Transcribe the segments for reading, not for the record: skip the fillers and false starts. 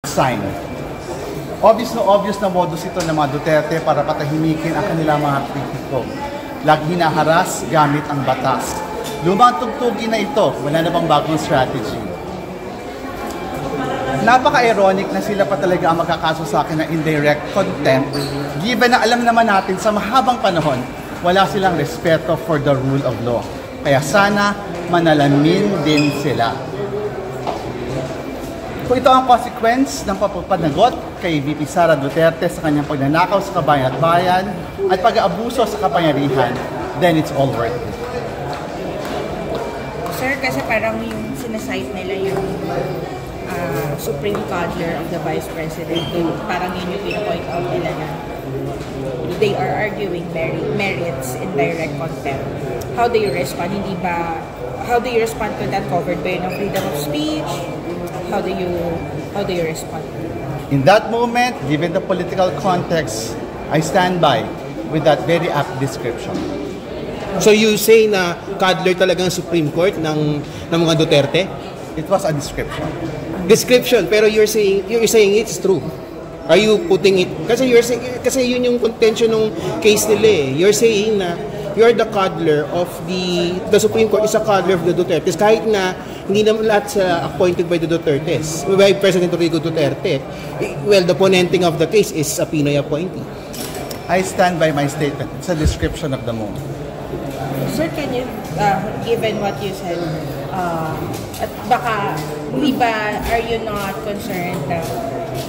sign. Obvious na modus ito ng mga Duterte para patahimikin ang kanilang mga kritiko. Lagi hinaharas gamit ang batas. Lumang tugtugin na ito, wala na bang bagong strategy. Napaka-ironic na sila pa talaga ang magkakaso sa akin ng indirect contempt, given na alam naman natin sa mahabang panahon, wala silang respeto for the rule of law. Kaya sana manalamin din sila. Kung ito ang consequence ng pagpapanagot kay VP Sara Duterte sa kanyang pagnanakaw sa kabayan at bayan at pag-aabuso sa kapangyarihan, then it's all worth it. Sir, kasi parang yung sinasite nila yung Supreme Coddler of the Vice President, parang yun yung pinapoint out nila na they are arguing merits in direct contempt. How do you respond? How do you respond to that? Covered by ng freedom of speech? How do you respond? In that moment, given the political context, I stand by with that very apt description. So you say na Coddler talagang Supreme Court ng mga Duterte? It was a description. Description, pero you're saying it's true. Are you putting it kasi yun yung contention ng case nila eh. You're saying na you're the coddler of the Supreme Court is a coddler of the Dutertes kahit na hindi naman lahat sa appointed by the Dutertes, by President Rodrigo Duterte. Well, the ponenting of the case is a Pinoy appointee. I stand by my statement. It's a description of the moment. Sir, can you, given what you said, at baka, are you not concerned na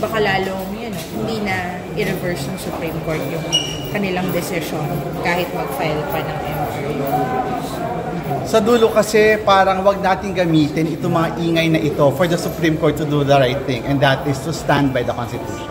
baka lalong, hindi na i-reverse ng Supreme Court yung kanilang decision kahit mag-file pa ng MRU? Sa dulo kasi, parang wag natin gamitin itong mga ingay na ito for the Supreme Court to do the right thing, and that is to stand by the Constitution.